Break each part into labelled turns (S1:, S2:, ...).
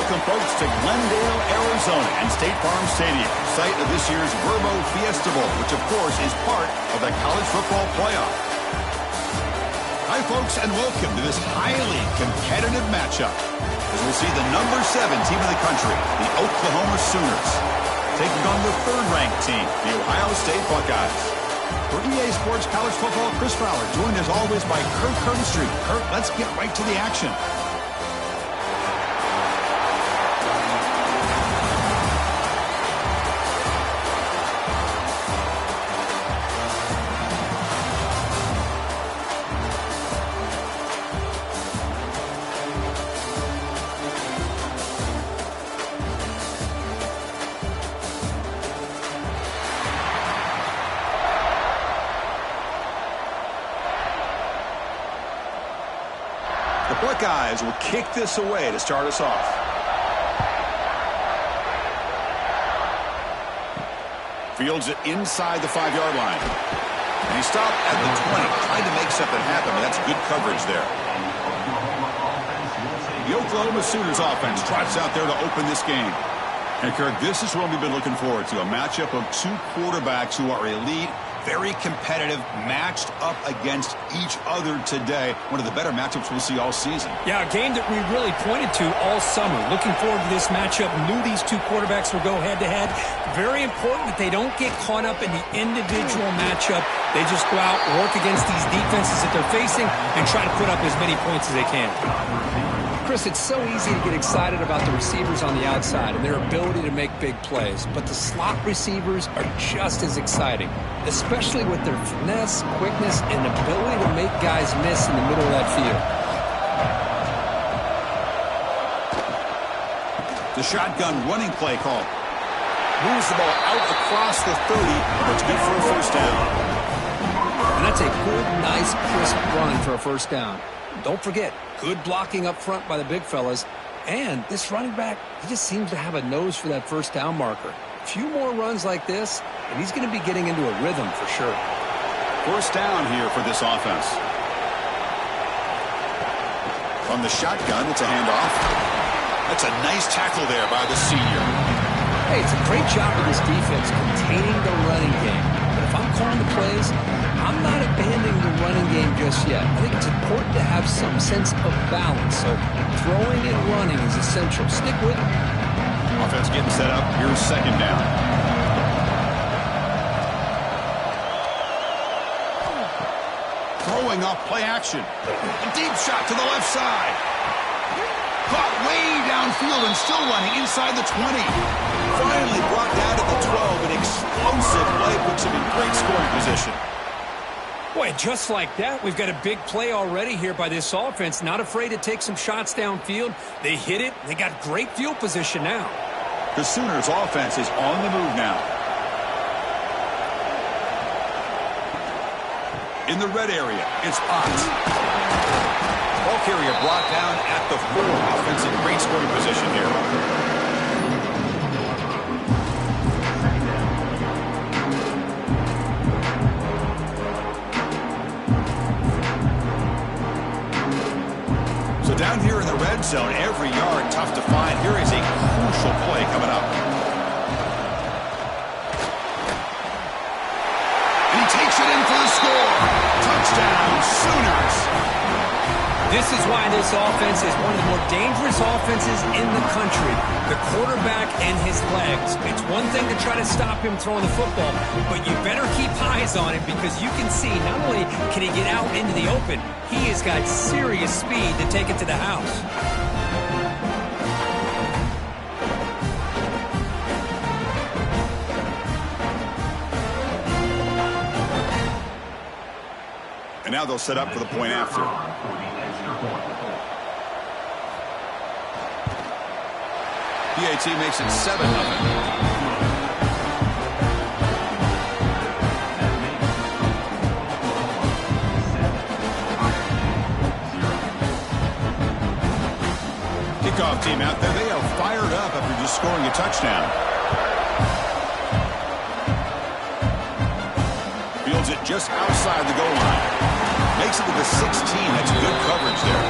S1: Welcome, folks, to Glendale, Arizona and State Farm Stadium, site of this year's Verbo Fiesta Bowl, which, of course, is part of the college football playoff. Hi, folks, and welcome to this highly competitive matchup, as we'll see the number 7 team in the country, the Oklahoma Sooners, taking on the 3rd-ranked team, the Ohio State Buckeyes. For EA Sports College Football, Chris Fowler, joined as always by Kurt Street. Kurt, let's get right to the action. The Buckeyes will kick this away to start us off. Fields it inside the 5-yard line. And he stopped at the 20, trying to make something happen, but that's good coverage there. The Oklahoma Sooners offense trots out there to open this game. And Kirk, this is what we've been looking forward to, a matchup of 2 quarterbacks who are elite, very competitive, matched up against each other today. One of the better matchups we'll see all season. Yeah, a game that we really pointed to all summer. Looking forward to this matchup. Knew these 2 quarterbacks would go head-to-head. Very important that they don't get caught up in the individual matchup. They just go out, work against these defenses that they're facing, and try to put up as many points as they can.
S2: Chris, it's so easy to get excited about the receivers on the outside and their ability to make big plays, but the slot receivers are just as exciting, especially with their finesse, quickness, and ability to make guys miss in the middle of that field.
S1: The shotgun running play call. Moves the ball out across the 30, but it's good for a first down.
S2: And that's a good, nice, crisp run for a first down. Don't forget, good blocking up front by the big fellas. And this running back, he just seems to have a nose for that first down marker. A few more runs like this, and he's going to be getting into a rhythm for sure.
S1: First down here for this offense. From the shotgun, it's a handoff. That's a nice tackle there by the senior.
S2: Hey, it's a great job of this defense containing the running game. But if I'm calling the plays, I'm not abandoning the running game just yet. I think it's important to have some sense of balance. So throwing and running is essential. Stick with it.
S1: Offense getting set up. Here's second down. Throwing off play action. A deep shot to the left side. Caught way downfield and still running inside the 20. Finally brought down to the 12. An explosive play puts him in great scoring position.
S2: Boy, just like that, we've got a big play already here by this offense. Not afraid to take some shots downfield. They hit it. They got great field position now.
S1: The Sooners' offense is on the move now. In the red area, it's Potts. Ball carrier brought down at the 4. Offense in great scoring position here. Down here in the red zone, every yard tough to find. Here is a crucial play coming up. And he takes it in for the score. Touchdown, Sooners.
S2: This is why this offense is one of the more dangerous offenses in the country. The quarterback and his legs. It's one thing to try to stop him throwing the football, but you better keep eyes on him because you can see not only can he get out into the open, he has got serious speed to take it to the house.
S1: And now they'll set up for the point after. PAT makes it 7-0. Kickoff team out there. They are fired up after just scoring a touchdown. Fields it just outside the goal line. Makes it to the 16. That's good coverage there.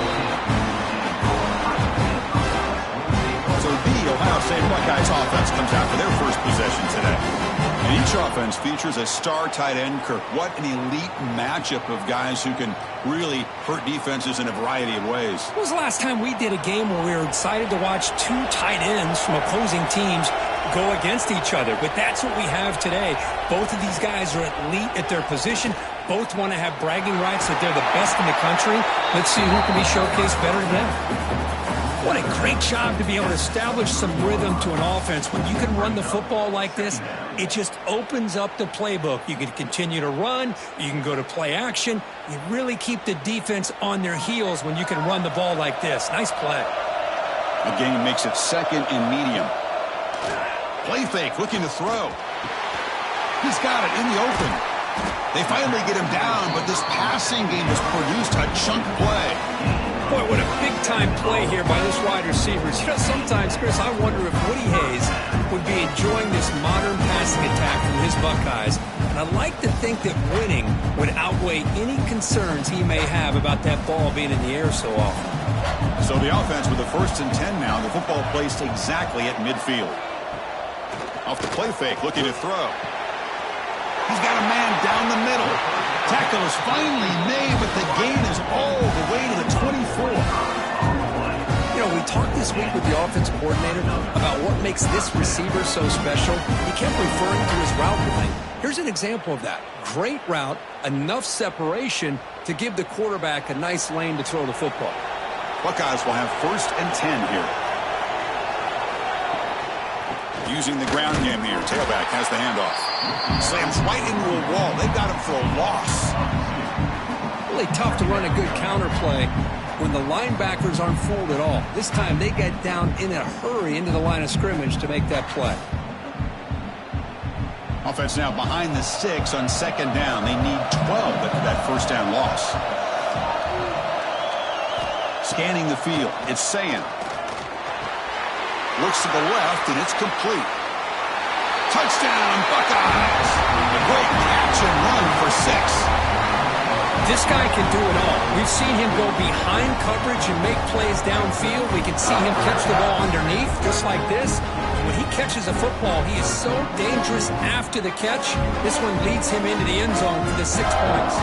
S1: So State Buckeyes offense comes out for their first possession today. And each offense features a star tight end, Kirk. What an elite matchup of guys who can really hurt defenses in a variety of ways.
S2: When was the last time we did a game where we were excited to watch two tight ends from opposing teams go against each other? But that's what we have today. Both of these guys are elite at their position. Both want to have bragging rights that they're the best in the country. Let's see who can be showcased better today. What a great job to be able to establish some rhythm to an offense. When you can run the football like this, it just opens up the playbook. You can continue to run. You can go to play action. You really keep the defense on their heels when you can run the ball like this. Nice play.
S1: The game makes it second and medium. Play fake, looking to throw. He's got it in the open. They finally get him down, but this passing game has produced a chunk play.
S2: Boy, what a big-time play here by this wide receiver. You know, sometimes, Chris, I wonder if Woody Hayes would be enjoying this modern passing attack from his Buckeyes. And I like to think that winning would outweigh any concerns he may have about that ball being in the air so often.
S1: So the offense with the 1st and 10 now. The football placed exactly at midfield. Off the play fake, looking to throw. He's got a man down the middle. Tackle is finally made, but the gain is all the way to the 24.
S2: You know, we talked this week with the offensive coordinator about what makes this receiver so special. He kept referring to his route running. Here's an example of that. Great route, enough separation to give the quarterback a nice lane to throw the football.
S1: Buckeyes will have 1st and 10 here. Using the ground game here. Tailback has the handoff. Slams right into a wall. They've got him for a loss.
S2: Really tough to run a good counter play when the linebackers aren't fooled at all. This time they get down in a hurry into the line of scrimmage to make that play.
S1: Offense now behind the 6 on 2nd down. They need 12 after that 1st down loss. Scanning the field. It's Sayan. Looks to the left, and it's complete. Touchdown, Buckeyes! A great catch and run for 6.
S2: This guy can do it all. We've seen him go behind coverage and make plays downfield. We can see him catch the ball underneath, just like this. And when he catches a football, he is so dangerous after the catch. This one leads him into the end zone for the 6 points.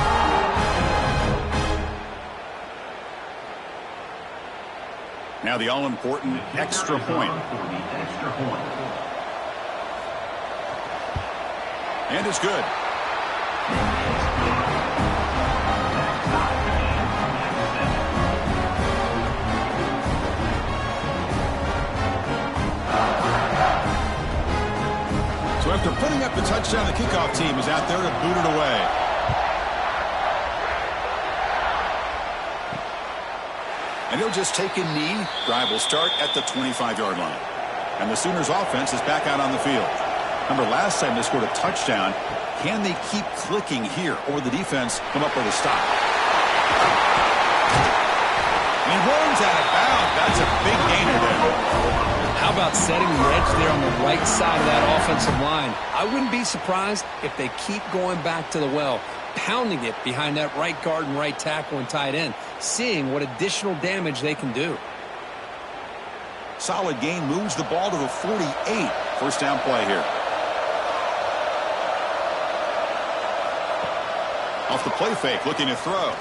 S1: Now the all-important extra point. And it's good. So after putting up the touchdown, the kickoff team is out there to boot it away. And he'll just take a knee. Drive will start at the 25-yard line. And the Sooners offense is back out on the field. Remember, last time they scored a touchdown. Can they keep clicking here, or will the defense come up with a stop? And he runs out of bounds. That's a big gainer there.
S2: How about setting the edge there on the right side of that offensive line? I wouldn't be surprised if they keep going back to the well, pounding it behind that right guard and right tackle and tight end, seeing what additional damage they can do.
S1: Solid gain, moves the ball to the 48. 1st down play here. Off the play fake, looking to throw.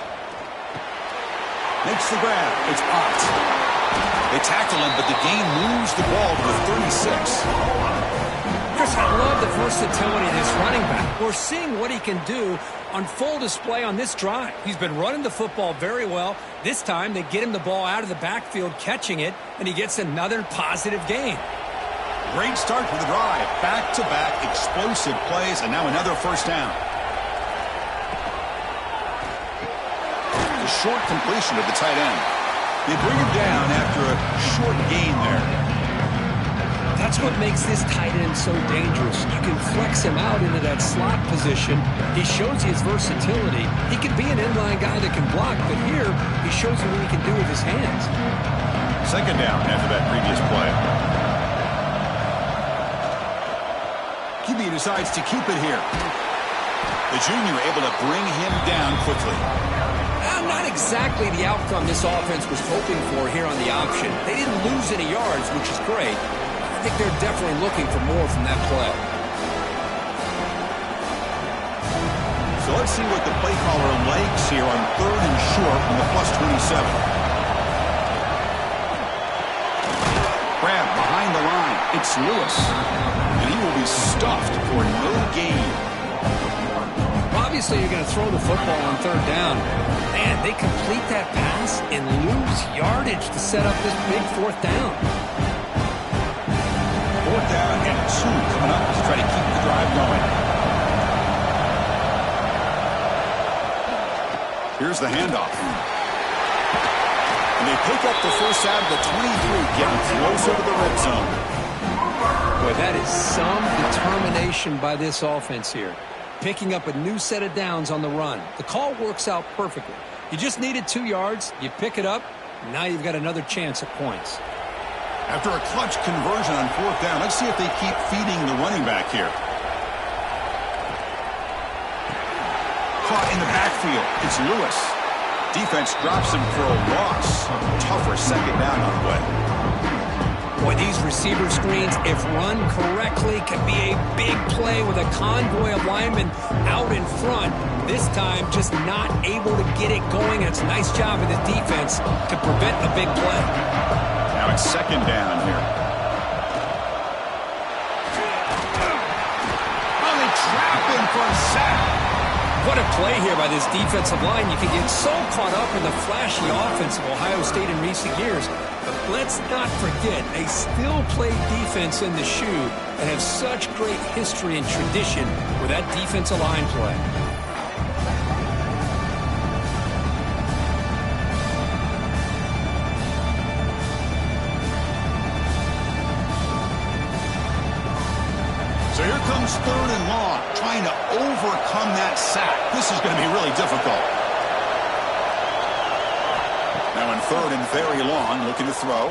S1: Makes the grab. It's popped. They tackle him, but the gain moves the ball to the 36.
S2: Chris, I love the versatility of this running back. We're seeing what he can do on full display on this drive. He's been running the football very well. This time, they get him the ball out of the backfield, catching it, and he gets another positive gain.
S1: Great start to the drive. Back-to-back explosive plays, and now another 1st down. The short completion of the tight end. They bring him down after a short gain there.
S2: That's what makes this tight end so dangerous. You can flex him out into that slot position. He shows you his versatility. He can be an inline guy that can block, but here he shows you what he can do with his hands.
S1: 2nd down after that previous play. QB decides to keep it here. The junior able to bring him down quickly.
S2: Not exactly the outcome this offense was hoping for here on the option. They didn't lose any yards, which is great. think they're definitely looking for more from that play.
S1: So let's see what the play caller likes here on 3rd and short from the +27. Grab behind the line. It's Lewis. And he will be stuffed for no gain.
S2: Obviously, you're going to throw the football on 3rd down. Man, they complete that pass and lose yardage to set up this big 4th down.
S1: 4th down and 2 coming up to try to keep the drive going. Here's the handoff. And they pick up the first out of the 23, getting closer to the red zone.
S2: Boy, that is some determination by this offense here. Picking up a new set of downs on the run. The call works out perfectly. You just needed 2 yards. You pick it up. Now you've got another chance at points.
S1: After a clutch conversion on 4th down, let's see if they keep feeding the running back here. Caught in the backfield. It's Lewis. Defense drops him for a loss. Tougher 2nd down on the way.
S2: Boy, these receiver screens, if run correctly, can be a big play with a convoy of linemen out in front. This time, just not able to get it going. It's a nice job of the defense to prevent a big play.
S1: Now it's 2nd down here. Oh, they trap him for a sack.
S2: What a play here by this defensive line. You can get so caught up in the flashy offense of Ohio State in recent years. But let's not forget, they still play defense in the shoe and have such great history and tradition with that defensive line play.
S1: So here comes 3rd and long, trying to overcome that sack. This is going to be really difficult. Now in 3rd and very long, looking to throw.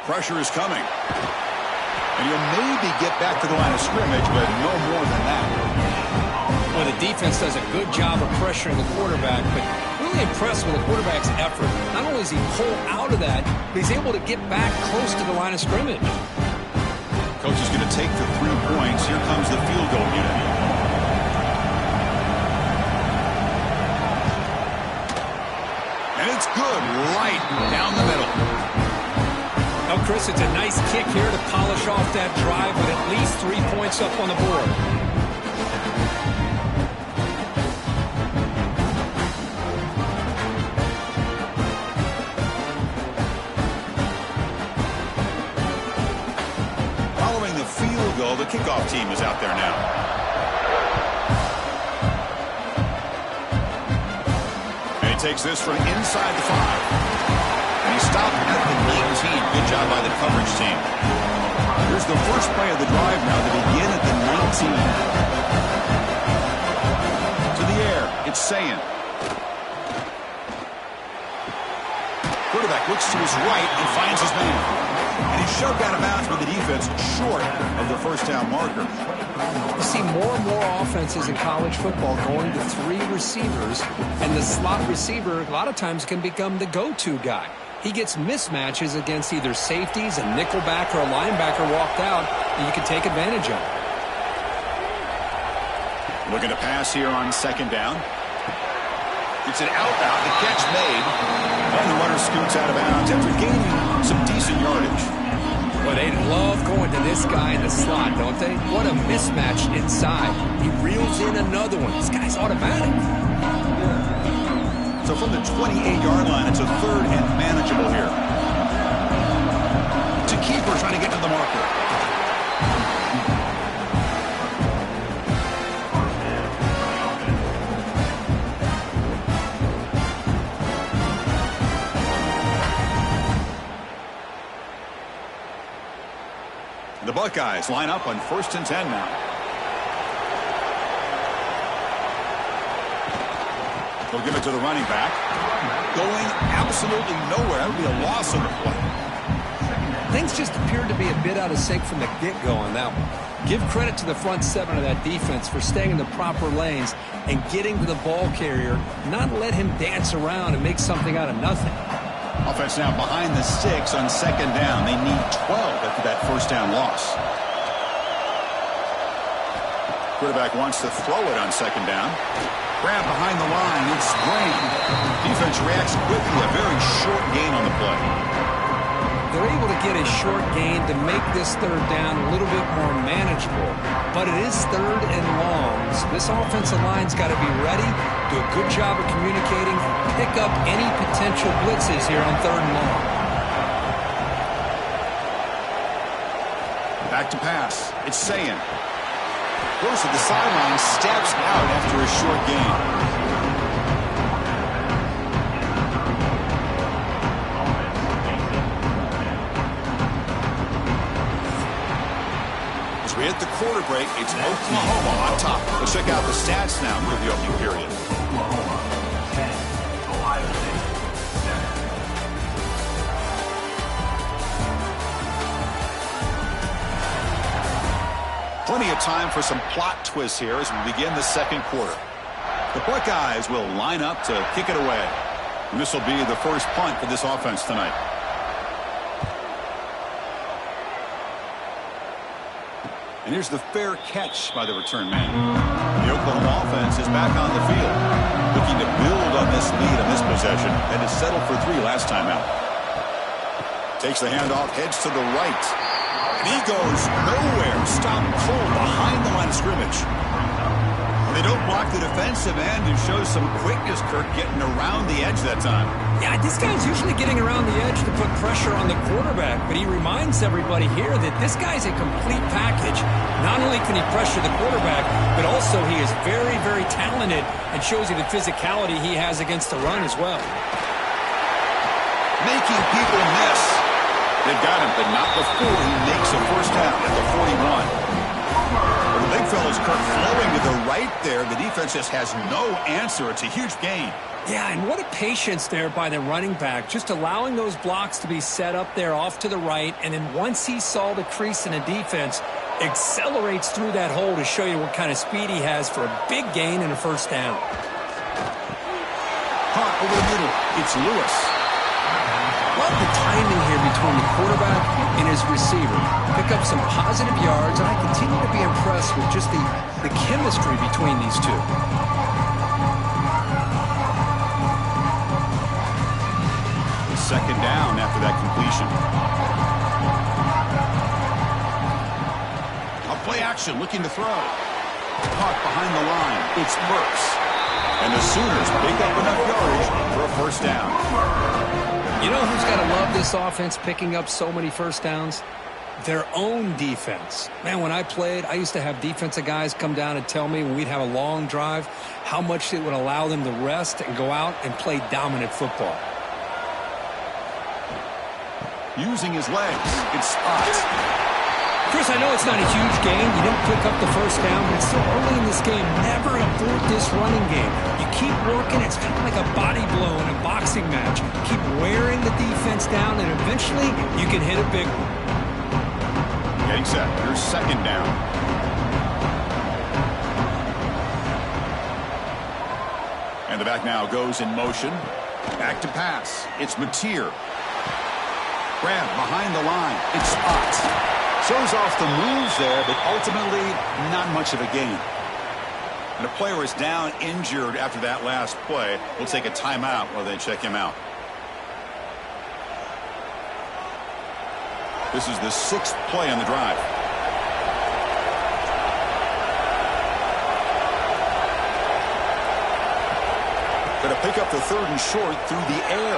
S1: Pressure is coming. And he'll maybe get back to the line of scrimmage, but no more than that.
S2: Well, the defense does a good job of pressuring the quarterback, but really impressed with the quarterback's effort. Not only does he pull out of that, but he's able to get back close to the line of scrimmage.
S1: Coach is going to take the 3 points. Here comes the field goal unit. And it's good right down the middle.
S2: Now, Chris, it's a nice kick here to polish off that drive with at least 3 points up on the board.
S1: The kickoff team is out there now. And he takes this from inside the 5. And he stopped at the 19. Good job by the coverage team. Here's the first play of the drive now to begin at the 19. To the air, it's Sayin. Quarterback looks to his right and finds his man. And he's shoved out of bounds with the defense short of the first down marker.
S2: You see more and more offenses in college football going to 3 receivers, and the slot receiver a lot of times can become the go-to guy. He gets mismatches against either safeties, a nickelback, or a linebacker walked out, and you can take advantage of it.
S1: Looking to pass here on 2nd down. It's an out route. The catch made. And the runner scoots out of bounds after gaining some decent yardage.
S2: Well, they love going to this guy in the slot, don't they? What a mismatch inside. He reels in another one. This guy's automatic.
S1: So from the 28-yard line, it's a 3rd and manageable here. To keeper trying to get to the marker. The Buckeyes line up on 1st and 10 now. They'll give it to the running back. Going absolutely nowhere. That would be a loss on the play.
S2: Things just appeared to be a bit out of sync from the get-go on that one. Give credit to the front 7 of that defense for staying in the proper lanes and getting to the ball carrier, not let him dance around and make something out of nothing.
S1: Offense now behind the 6 on second down. They need 12 after that first down loss. Quarterback wants to throw it on second down. Grab behind the line. It's sprained. Defense reacts quickly. A very short gain on the play.
S2: They're able to get a short gain to make this third down a little bit more manageable. But it is third and long, so this offensive line's got to be ready, do a good job of communicating, pick up any potential blitzes here on third and long.
S1: Back to pass. It's Sayin. Goes to the sideline, steps out after a short gain. We hit the quarter break. It's Oklahoma on top. Let's check out the stats now for the opening period. Plenty of time for some plot twists here as we begin the second quarter. The Buckeyes will line up to kick it away. And this will be the first punt for this offense tonight. And here's the fair catch by the return man. The Oklahoma offense is back on the field, looking to build on this lead on this possession, and is settled for 3 last time out. Takes the handoff, heads to the right. And he goes nowhere. Stop cold behind the line of scrimmage. They don't block the defensive end and show some quickness, Kirk, getting around the edge that time.
S2: Yeah, this guy's usually getting around the edge to put pressure on the quarterback, but he reminds everybody here that this guy's a complete package. Not only can he pressure the quarterback, but also he is very, very talented and shows you the physicality he has against the run as well.
S1: Making people miss. They've got him, but not before he makes a first down at the 41. Well, the big fella's Kirk flowing to the right there. The defense just has no answer. It's a huge gain.
S2: Yeah, and what a patience there by the running back, just allowing those blocks to be set up there off to the right, and then once he saw the crease in the defense, accelerates through that hole to show you what kind of speed he has for a big gain and a first down.
S1: Caught over the middle. It's Lewis.
S2: Love the timing here between the quarterback and his receiver. Pick up some positive yards, and I continue to be impressed with just the chemistry between these two.
S1: Second down after that completion. A play action looking to throw. Caught behind the line. It's Burks. And the Sooners pick up enough yardage for a first down.
S2: You know who's got to love this offense picking up so many first downs? Their own defense. Man, when I played, I used to have defensive guys come down and tell me when we'd have a long drive how much it would allow them to rest and go out and play dominant football.
S1: Using his legs. It's Spot.
S2: Chris, I know it's not a huge game. You didn't pick up the first down, but it's so early in this game. Never abort this running game. You keep working. It's kind of like a body blow in a boxing match. Keep wearing the defense down, and eventually you can hit a big one.
S1: Getting set. Here's second down. And the back now goes in motion. Back to pass. It's Mateer. Grab behind the line. It's Spot. Shows off the moves there, but ultimately not much of a gain. And a player is down injured after that last play. We'll take a timeout while they check him out. This is the 6th play on the drive. Going to pick up the 3rd and short through the air.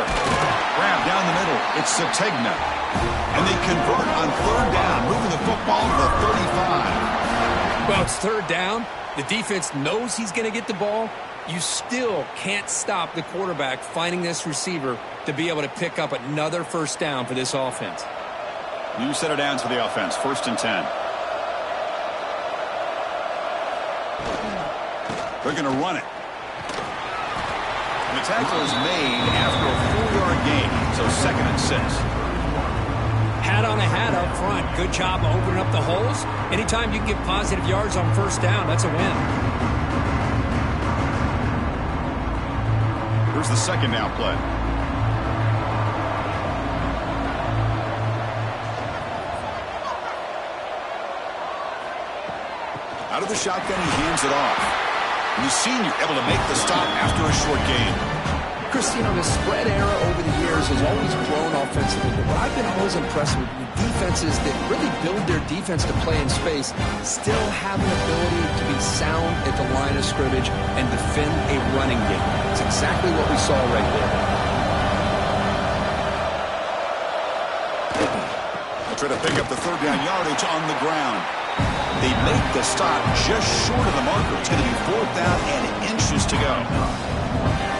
S1: Grab down the middle. It's Sategna. And they convert on 3rd down, moving the football to the 35.
S2: Well, it's 3rd down. The defense knows he's going to get the ball. You still can't stop the quarterback finding this receiver to be able to pick up another first down for this offense.
S1: New set of downs for the offense. 1st and 10. They're going to run it. And the tackle is made after a 4-yard gain, so 2nd and 6.
S2: Hat on a hat up front. Good job of opening up the holes. Anytime you can get positive yards on first down, that's a win.
S1: Here's the 2nd down play. Out of the shotgun, he hands it off. And the senior able to make the stop after a short gain.
S2: Chris, you know, the spread era over the years has always grown offensively, but what I've been always impressed with defenses that really build their defense to play in space still have an ability to be sound at the line of scrimmage and defend a running game. It's exactly what we saw right there.
S1: They'll try to pick up the third down yardage on the ground. They make the stop just short of the marker. It's going to be 4th down and inches to go.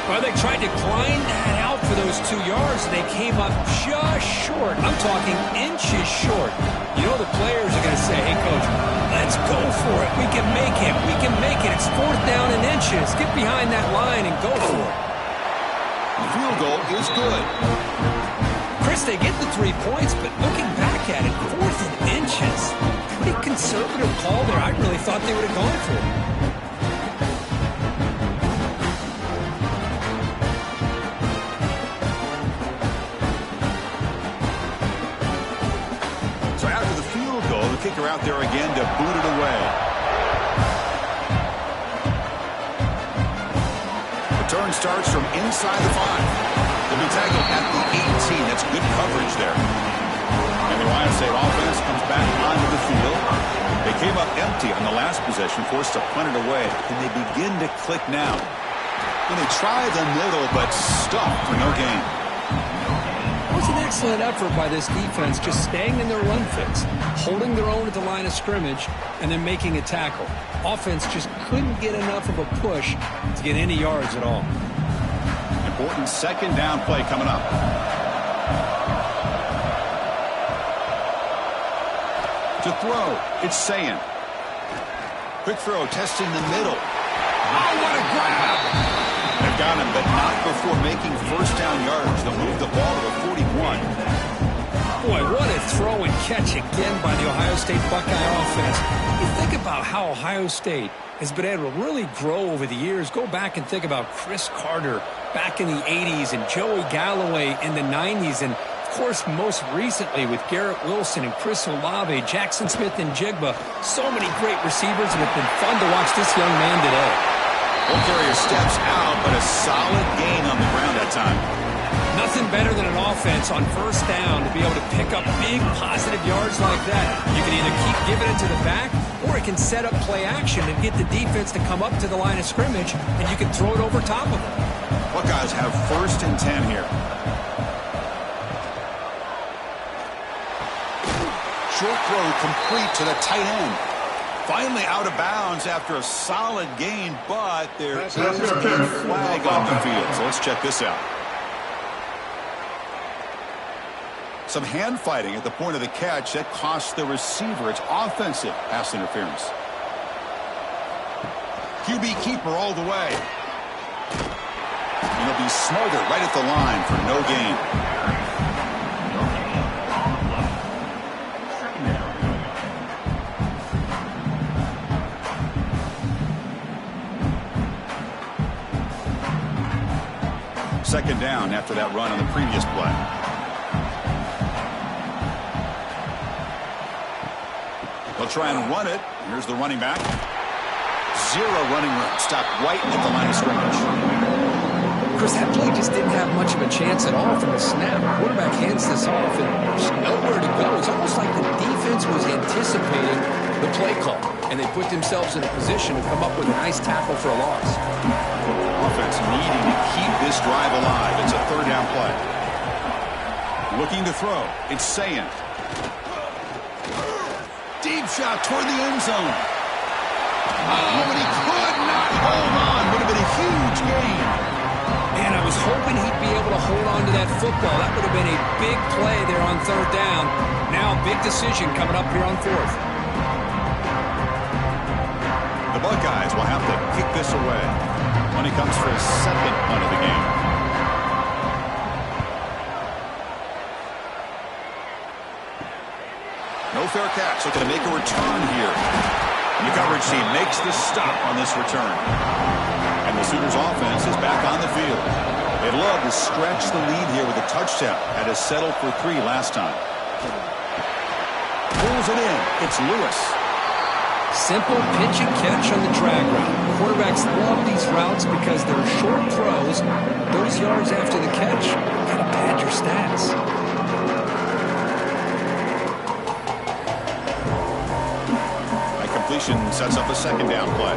S2: Well, they tried to grind that out for those 2 yards, and they came up just short. I'm talking inches short. You know the players are going to say, hey, Coach, let's go for it. We can make it. We can make it. It's 4th down and inches. Get behind that line and go for it.
S1: The field goal is good.
S2: Chris, they get the 3 points, but looking back at it, 4th and inches. Pretty conservative call there. I really thought they would have gone for it.
S1: Kicker out there again to boot it away. Return starts from inside the 5. They'll be tackled at the 18. That's good coverage there. And the Ohio State offense comes back onto the field. They came up empty on the last possession, forced to punt it away. And they begin to click now. And they try the middle, but stuffed for no gain.
S2: It was an excellent effort by this defense, just staying in their run fix, holding their own at the line of scrimmage, and then making a tackle. Offense just couldn't get enough of a push to get any yards at all.
S1: Important 2nd down play coming up. To throw, it's Sayin. Quick throw, testing the middle. Oh, what a grab! They've got him, but not before making 1st down yards. They'll move the ball to the 41.
S2: Boy, what a throw and catch again by the Ohio State Buckeye offense. You think about how Ohio State has been able to really grow over the years. Go back and think about Chris Carter back in the 80s and Joey Galloway in the 90s. And, of course, most recently with Garrett Wilson and Chris Olave, Jackson Smith and Jigba. So many great receivers, and it's been fun to watch this young man today.
S1: Ball carrier steps out, but a solid gain on the ground that time.
S2: Nothing better than an offense on 1st down to be able to pick up big positive yards like that. You can either keep giving it to the back, or it can set up play action and get the defense to come up to the line of scrimmage, and you can throw it over top of them.
S1: Buckeyes have 1st and 10 here. Short throw complete to the tight end. Finally out of bounds after a solid gain, but there is a flag on the field. So let's check this out. Some hand fighting at the point of the catch. That costs the receiver. It's offensive pass interference. QB keeper all the way. And he'll be smothered right at the line for no gain. Second down after that run on the previous play. They'll try and run it. Here's the running back. 0 running room. Stopped right at the line of scrimmage.
S2: Chris, that play just didn't have much of a chance at all from the snap. The quarterback hands this off, and there's nowhere to go. It's almost like the defense was anticipating the play call, and they put themselves in a position to come up with a nice tackle for a loss.
S1: Offense needing to keep this drive alive. It's a 3rd down play. Looking to throw. It's Sayin. Deep shot toward the end zone. Oh, but he could not hold on. Would have been a huge gain.
S2: Man, I was hoping he'd be able to hold on to that football. That would have been a big play there on 3rd down. Now a big decision coming up here on 4th.
S1: The Buckeyes will have to kick this away when he comes for his 2nd punt of the game. No fair catch. Looking to make a return here. And the coverage team makes the stop on this return. And the Sooners offense is back on the field. They'd love to stretch the lead here with a touchdown. Had to settle for 3 last time. Pulls it in. It's Lewis.
S2: Simple pitch and catch on the drag route. Quarterbacks love these routes because they're short throws. Those yards after the catch gotta pad your stats.
S1: That completion sets up a second down play.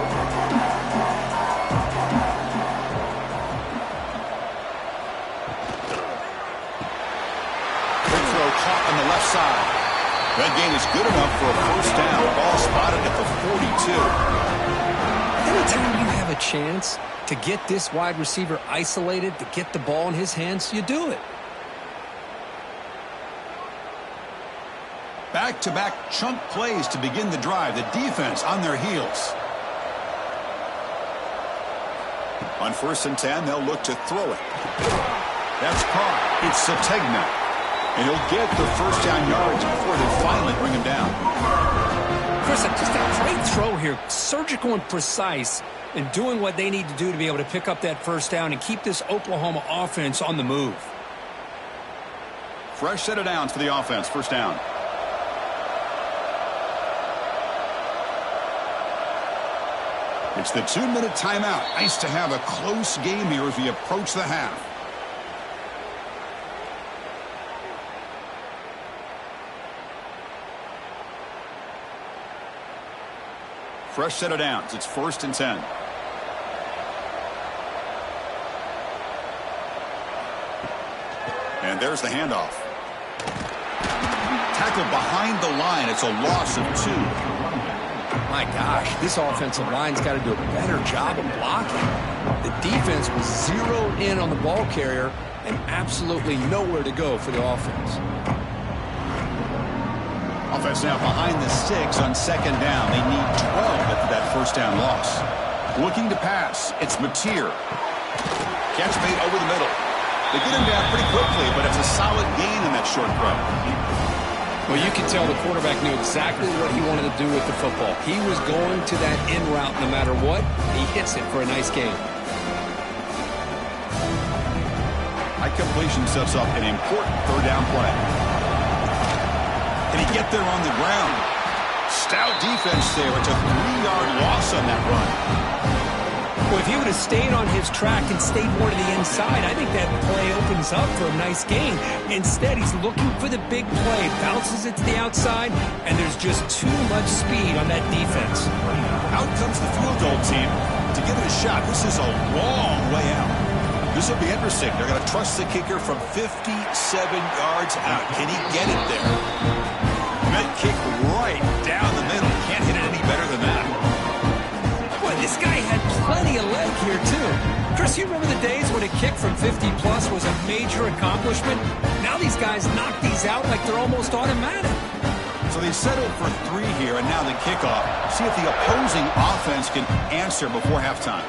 S1: Quick throw caught on the left side. That gain is good enough for a first down. Ball spotted at the 42.
S2: Anytime you have a chance to get this wide receiver isolated, to get the ball in his hands, you do it.
S1: Back-to-back chunk plays to begin the drive. The defense on their heels. On 1st and 10, they'll look to throw it. That's caught. It's Sategna. And he'll get the first down yards before they finally bring him down.
S2: Chris, just a great throw here. Surgical and precise and doing what they need to do to be able to pick up that first down and keep this Oklahoma offense on the move.
S1: Fresh set of downs for the offense. First down. It's the 2-minute timeout. Nice to have a close game here as we approach the half. Fresh set of downs. It's 1st and 10. And there's the handoff. Tackle behind the line. It's a loss of 2.
S2: My gosh, this offensive line's got to do a better job of blocking. The defense was zeroed in on the ball carrier and absolutely nowhere to go for the offense.
S1: Offense now behind the 6 on 2nd down. They need 12 after that first down loss. Looking to pass. It's Mateer. Catch made over the middle. They get him down pretty quickly, but it's a solid gain in that short throw.
S2: Well, you can tell the quarterback knew exactly what he wanted to do with the football. He was going to that in route no matter what. He hits it for a nice gain.
S1: High completion sets up an important 3rd down play. Can he get there on the ground? Stout defense there. It's a 3-yard loss on that run.
S2: Well, if he would have stayed on his track and stayed more to the inside, I think that play opens up for a nice gain. Instead, he's looking for the big play. Bounces it to the outside, and there's just too much speed on that defense.
S1: Out comes the field goal team to give it a shot. This is a long way out. This will be interesting. They're going to trust the kicker from 57 yards out. Can he get it there? That kick right down the middle. Can't hit it any better than that.
S2: Boy, this guy had plenty of leg here, too. Chris, you remember the days when a kick from 50-plus was a major accomplishment? Now these guys knock these out like they're almost automatic.
S1: So they settled for 3 here, and now the kickoff. See if the opposing offense can answer before halftime.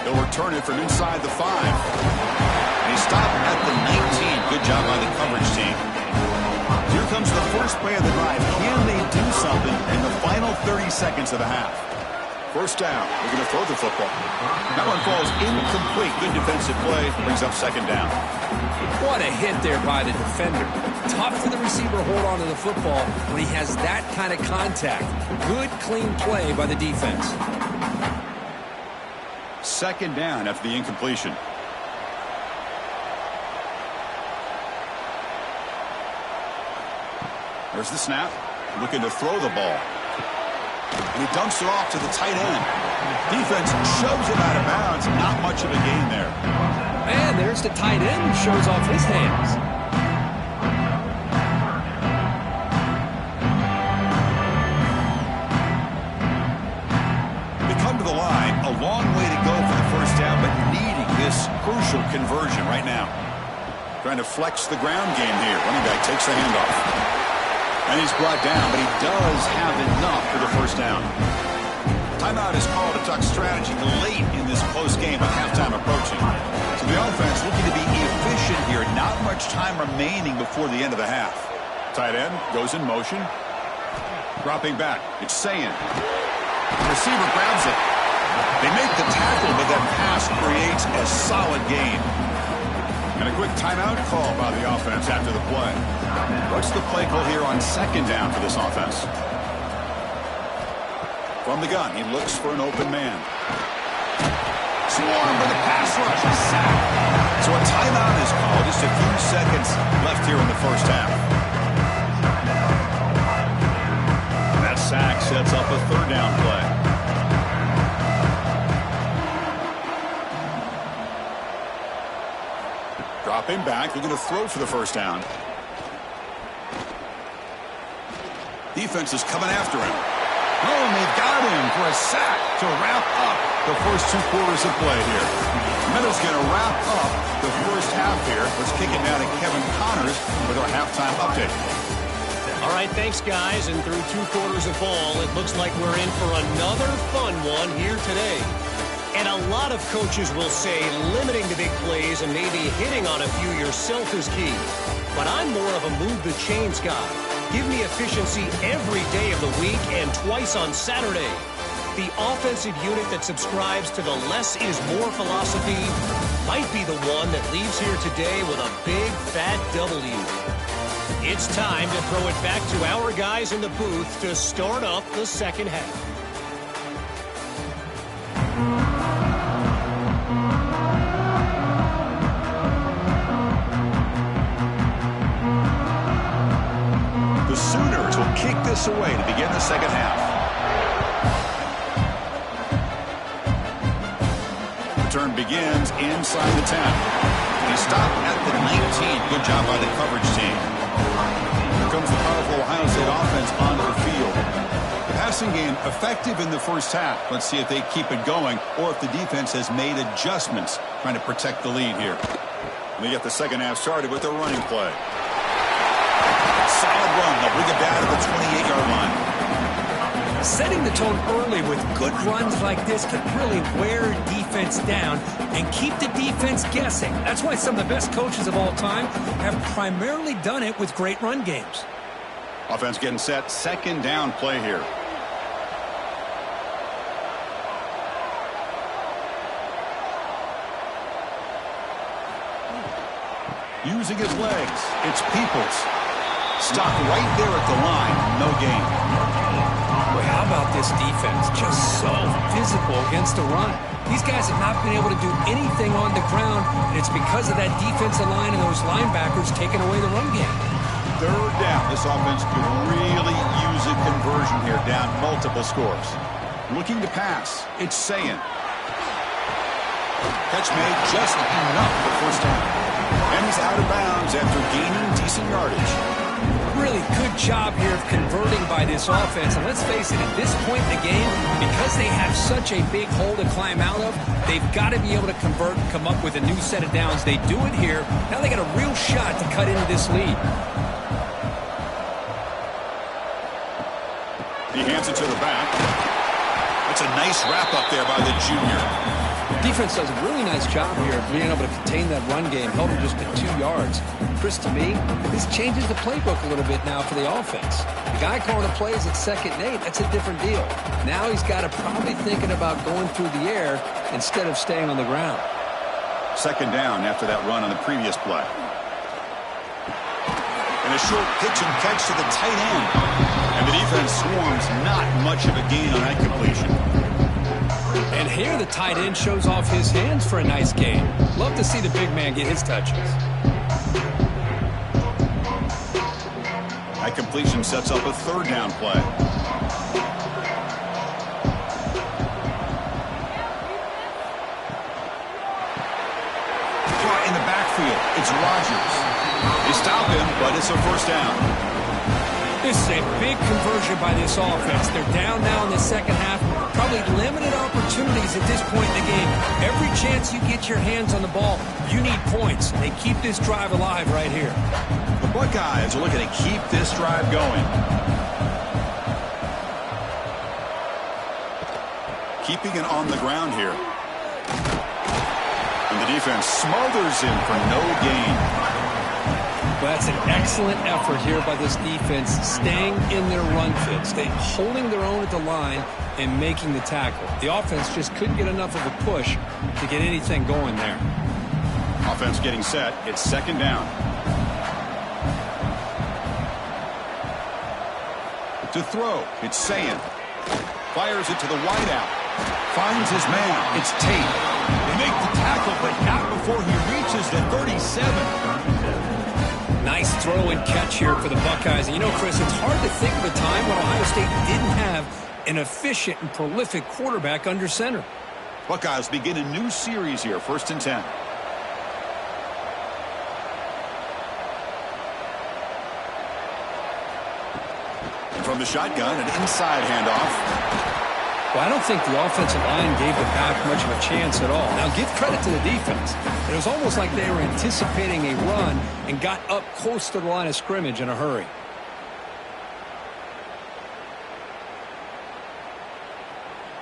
S1: They'll return it from inside the 5. And he stopped at the 19. Good job by the coverage team. Here comes the first play of the drive. Can they do something in the final 30 seconds of the half? First down. They're going to throw the football. That one falls incomplete. Good defensive play. Brings up 2nd down.
S2: What a hit there by the defender. Tough for the receiver to hold on to the football when he has that kind of contact. Good, clean play by the defense.
S1: 2nd down after the incompletion. There's the snap. Looking to throw the ball. And he dumps it off to the tight end. Defense shoves him out of bounds. Not much of a gain there.
S2: And there's the tight end who shows off his hands.
S1: They come to the line. A long way to go for the first down, but needing this crucial conversion right now. Trying to flex the ground game here. Running back takes the handoff. And he's brought down, but he does have enough for the first down. Timeout is called to talk strategy late in this close game with halftime approaching. So the offense looking to be efficient here. Not much time remaining before the end of the half. Tight end goes in motion. Dropping back. It's Sayin. The receiver grabs it. They make the tackle, but that pass creates a solid gain. And a quick timeout call by the offense after the play. What's the play call here on 2nd down for this offense? From the gun, he looks for an open man. Swarmed by the pass rush. A sack. So a timeout is called. Just a few seconds left here in the first half. That sack sets up a third down play. Dropping back, looking to throw for the first down. Defense is coming after him. Oh, and they've got him for a sack to wrap up the first 2 quarters of play here. Minutes going to wrap up the first half here. Let's kick it down to Kevin Connors with our halftime update.
S3: All right, thanks, guys. And through 2 quarters of ball, it looks like we're in for another fun one here today. And a lot of coaches will say limiting the big plays and maybe hitting on a few yourself is key. But I'm more of a move the chains guy. Give me efficiency every day of the week and twice on Saturday. The offensive unit that subscribes to the less is more philosophy might be the one that leaves here today with a big fat W. It's time to throw it back to our guys in the booth to start up the second half.
S1: The Sooners will kick this away to begin the second half. Return begins inside the 10. He stopped at the 19. Good job by the coverage team. Here comes the powerful Ohio State offense onto the field. The passing game effective in the first half. Let's see if they keep it going or if the defense has made adjustments trying to protect the lead here. They get the second half started with a running play. Solid run. They'll bring it down to the 28-yard line.
S2: Setting the tone early with good runs like this can really wear defense down and keep the defense guessing. That's why some of the best coaches of all time have primarily done it with great run games.
S1: Offense getting set. Second down play here. Using his legs. It's Peoples. Stopped right there at the line. No gain.
S2: Boy, how about this defense? Just so physical against the run. These guys have not been able to do anything on the ground, and it's because of that defensive line and those linebackers taking away the run game.
S1: Third down. This offense could really use a conversion here, down multiple scores. Looking to pass. It's Sayin. Catch made just enough for first down. And he's out of bounds after gaining decent yardage.
S2: Really good job here of converting by this offense. And let's face it, at this point in the game, because they have such a big hole to climb out of, they've got to be able to convert and come up with a new set of downs. They do it here. Now they got a real shot to cut into this lead.
S1: He hands it to the back. That's a nice wrap up there by the junior.
S2: Defense does a really nice job here of being able to contain that run game, held him just at 2 yards. Chris, to me, this changes the playbook a little bit now for the offense. The guy calling the plays at 2nd and 8, that's a different deal. Now he's got to probably thinking about going through the air instead of staying on the ground.
S1: Second down after that run on the previous play. And a short pitch and catch to the tight end. And the defense swarms, not much of a gain on that completion.
S2: And here the tight end shows off his hands for a nice gain. Love to see the big man get his touches.
S1: That completion sets up a third down play. Caught in the backfield. It's Rodgers. They stop him, but it's a first down.
S2: This is a big conversion by this offense. They're down now in the second half. Probably limited opportunities at this point in the game. Every chance you get your hands on the ball, you need points. They keep this drive alive right here.
S1: The Buckeyes are looking to keep this drive going. Keeping it on the ground here. And the defense smothers him for no gain.
S2: That's an excellent effort here by this defense, staying in their run fit, holding their own at the line and making the tackle. The offense just couldn't get enough of a push to get anything going there.
S1: Offense getting set. It's second down. To throw, it's Sayin. Fires it to the wideout. Finds his man. It's Tate. They make the tackle, but not before he reaches the 37.
S2: Nice throw and catch here for the Buckeyes. And you know, Chris, it's hard to think of a time when Ohio State didn't have an efficient and prolific quarterback under center.
S1: Buckeyes begin a new series here, 1st and 10. From the shotgun, an inside handoff.
S2: Well, I don't think the offensive line gave the back much of a chance at all. Now, give credit to the defense. It was almost like they were anticipating a run and got up close to the line of scrimmage in a hurry.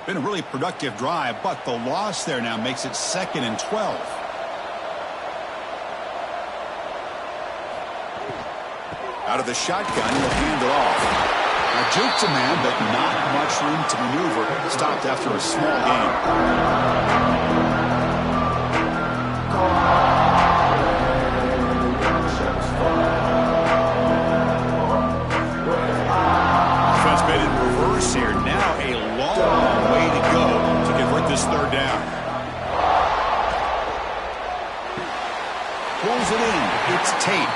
S1: Been a really productive drive, but the loss there now makes it 2nd and 12. Out of the shotgun, he'll hand it off. Now, jukes a man, but not much room to maneuver. Stopped after a small gain. Defense made it in reverse here. Now a long way to go to convert this 3rd down. Pulls it in. It's Tate.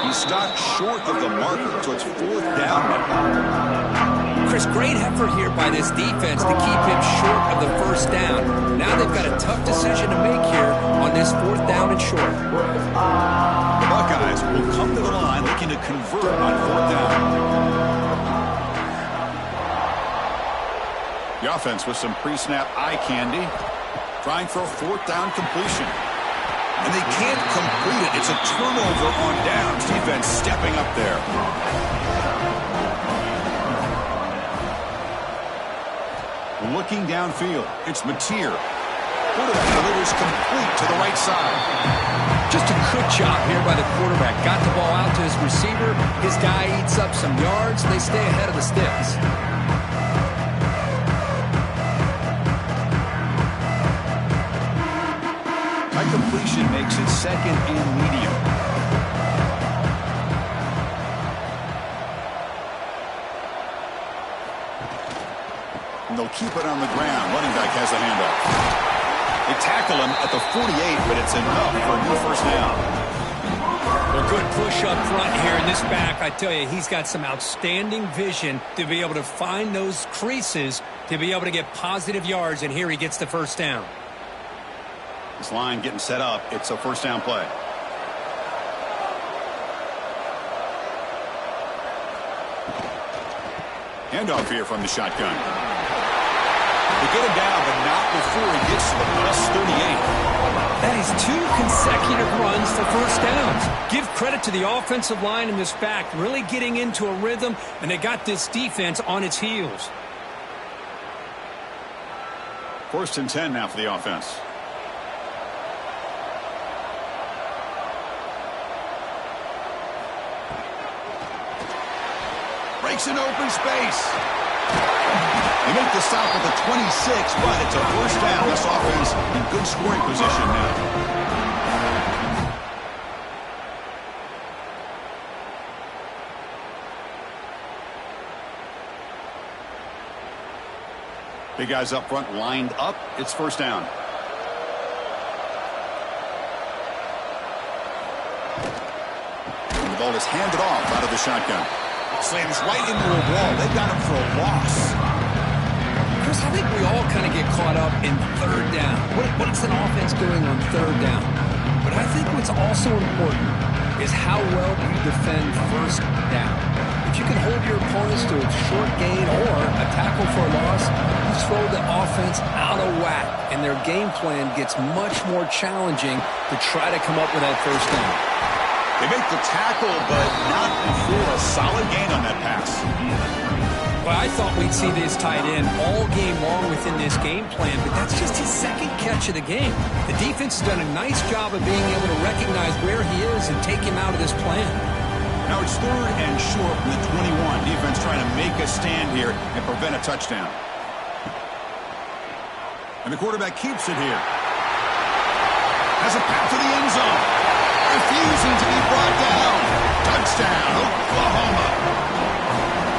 S1: He's stopped short of the marker, so it's 4th down now.
S2: Chris, great effort here by this defense to keep him short of the 1st down. Now they've got a tough decision to make here on this 4th down and short.
S1: The Buckeyes will come to the line looking to convert on 4th down. The offense with some pre-snap eye candy, trying for a 4th down completion. And they can't complete it. It's a turnover on downs. Defense stepping up there. Looking downfield. It's Mateer. Quarterback delivers complete to the right side.
S2: Just a good job here by the quarterback. Got the ball out to his receiver. His guy eats up some yards. They stay ahead of the sticks.
S1: Completion makes it 2nd and medium. And they'll keep it on the ground. Running back has a handoff. They tackle him at the 48, but it's enough for a new 1st down.
S2: Well, good push up front here in this back. I tell you, he's got some outstanding vision to be able to find those creases to be able to get positive yards, and here he gets the 1st down.
S1: This line getting set up. It's a 1st down play. Handoff here from the shotgun. They get him down, but not before he gets to the plus 38.
S2: That is 2 consecutive runs for 1st downs. Give credit to the offensive line in this back, really getting into a rhythm, and they got this defense on its heels.
S1: 1st and 10 now for the offense. Breaks an open space. They make the stop at the 26, but it's a 1st down. This offense in good scoring position now. Big guys up front lined up. It's 1st down. And the ball is handed off out of the shotgun. Slams right into a wall. They got him for a loss.
S2: Chris, I think we all kind of get caught up in 3rd down. What's an offense doing on 3rd down? But I think what's also important is how well you defend 1st down. If you can hold your opponents to a short gain or a tackle for a loss, you throw the offense out of whack, and their game plan gets much more challenging to try to come up with that 1st down.
S1: They make the tackle, but not before a solid gain on that pass.
S2: Well, I thought we'd see this tight end all game long within this game plan, but that's just his 2nd catch of the game. The defense has done a nice job of being able to recognize where he is and take him out of this plan.
S1: Now it's 3rd and short from the 21. Defense trying to make a stand here and prevent a touchdown. And the quarterback keeps it here. Has a path to the end zone. Refusing to be brought down. Touchdown, Oklahoma.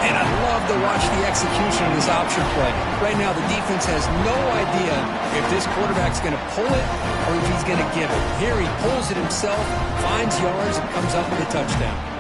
S2: And I love to watch the execution of this option play. Right now, the defense has no idea if this quarterback's going to pull it or if he's going to give it. Here he pulls it himself, finds yards, and comes up with a touchdown.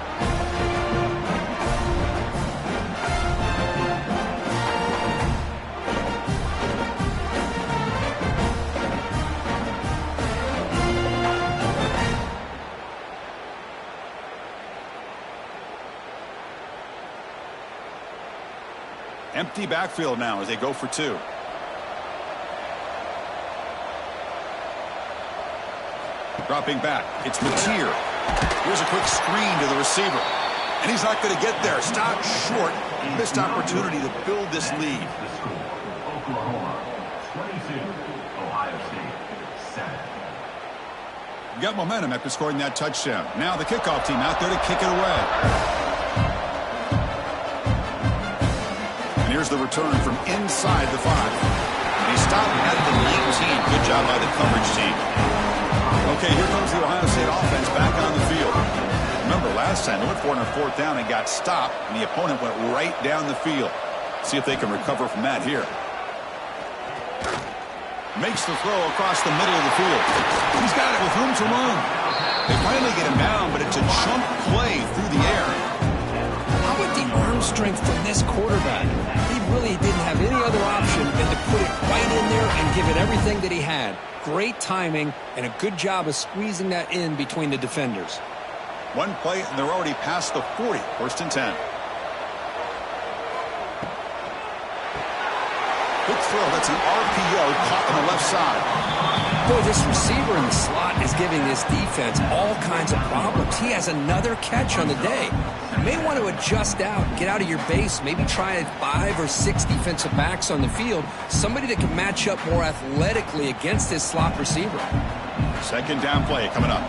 S1: Empty backfield now as they go for two. Dropping back, it's Mateer. Here's a quick screen to the receiver. And he's not going to get there. Stopped short. Missed opportunity to build this lead.
S4: Oklahoma, 22. Ohio State, 7.
S1: Got momentum after scoring that touchdown. Now the kickoff team out there to kick it away. Here's the return from inside the 5. And he stopped at the 19. Good job by the coverage team. Okay, here comes the Ohio State offense back on the field. Remember, last time they went for it on 4th down and got stopped, and the opponent went right down the field. See if they can recover from that here. Makes the throw across the middle of the field. He's got it with room to run. They finally get him down, but it's a chunk play through the air.
S2: How about the arm strength from this quarterback? He really didn't have any other option than to put it right in there and give it everything that he had. Great timing and a good job of squeezing that in between the defenders.
S1: One play, and they're already past the 40. 1st and 10. Quick throw. That's an RPO caught on the left side.
S2: Boy, this receiver in the slot is giving this defense all kinds of problems. He has another catch on the day. You may want to adjust out, get out of your base, maybe try 5 or 6 defensive backs on the field, somebody that can match up more athletically against this slot receiver.
S1: 2nd down play coming up.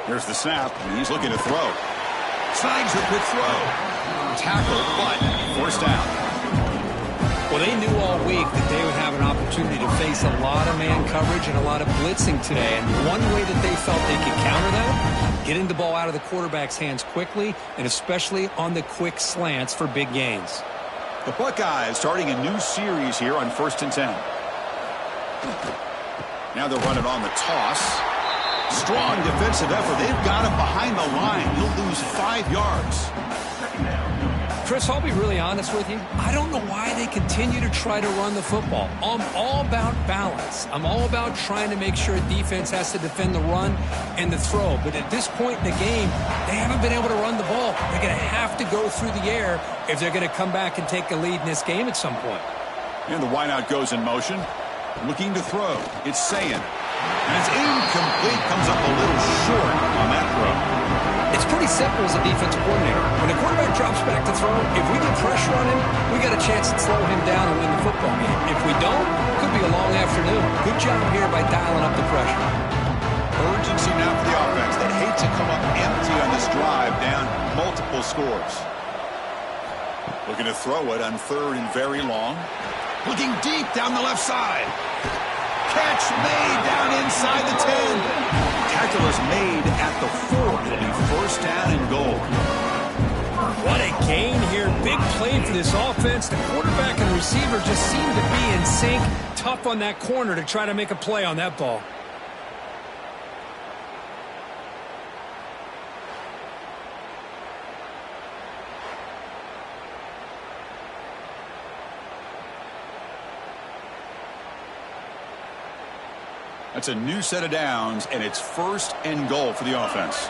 S1: Here's the snap, and he's looking to throw. Snags the quick throw. Tackle, but 1st down.
S2: Well, they knew all week that they would have an opportunity to face a lot of man coverage and a lot of blitzing today. And one way that they felt they could counter that, getting the ball out of the quarterback's hands quickly, and especially on the quick slants for big gains.
S1: The Buckeyes starting a new series here on 1st and 10. Now they'll run it on the toss. Strong defensive effort. They've got him behind the line. He'll lose 5 yards.
S2: Chris, I'll be really honest with you. I don't know why they continue to try to run the football. I'm all about balance. I'm all about trying to make sure defense has to defend the run and the throw. But at this point in the game, they haven't been able to run the ball. They're going to have to go through the air if they're going to come back and take a lead in this game at some point.
S1: And the wideout goes in motion. Looking to throw. It's Sayin. And it's incomplete. Comes up a little short on that throw.
S2: It's pretty simple as a defensive coordinator. When the quarterback drops back to throw, if we get pressure on him, we got a chance to slow him down and win the football game. If we don't, it could be a long afternoon. Good job here by dialing up the pressure.
S1: Urgency now for the offense. They'd hate to come up empty on this drive, down multiple scores. Looking to throw it on 3rd and very long. Looking deep down the left side. Catch made down inside the 10. Tackle is made at the 4. It'll be 1st down and goal.
S2: What a gain here. Big play for this offense. The quarterback and receiver just seem to be in sync. Tough on that corner to try to make a play on that ball.
S1: That's a new set of downs, and it's 1st and goal for the offense.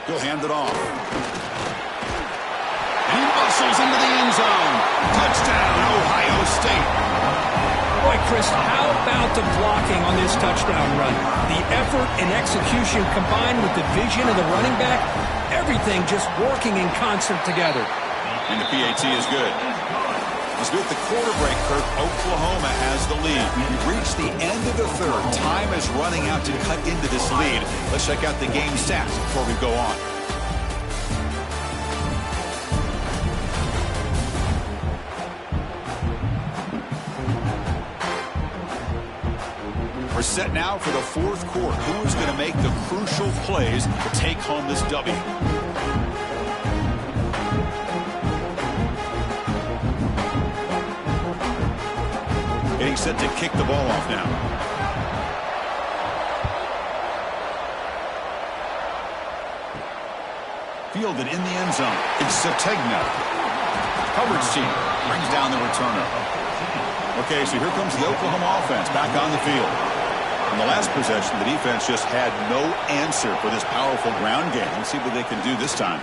S1: He'll hand it off. And he muscles into the end zone. Touchdown, Ohio State.
S2: Boy, Chris, how about the blocking on this touchdown run? The effort and execution combined with the vision of the running back, everything just working in concert together.
S1: And the PAT is good. As we hit the quarter break, Kirk, Oklahoma has the lead. We've reached the end of the 3rd. Time is running out to cut into this lead. Let's check out the game stats before we go on. We're set now for the fourth quarter. Who is going to make the crucial plays to take home this W? Getting set to kick the ball off now. Fielded in the end zone. It's Sategna. Coverage team brings down the returner. Okay, so here comes the Oklahoma offense back on the field. In the last possession, the defense just had no answer for this powerful ground game. Let's see what they can do this time.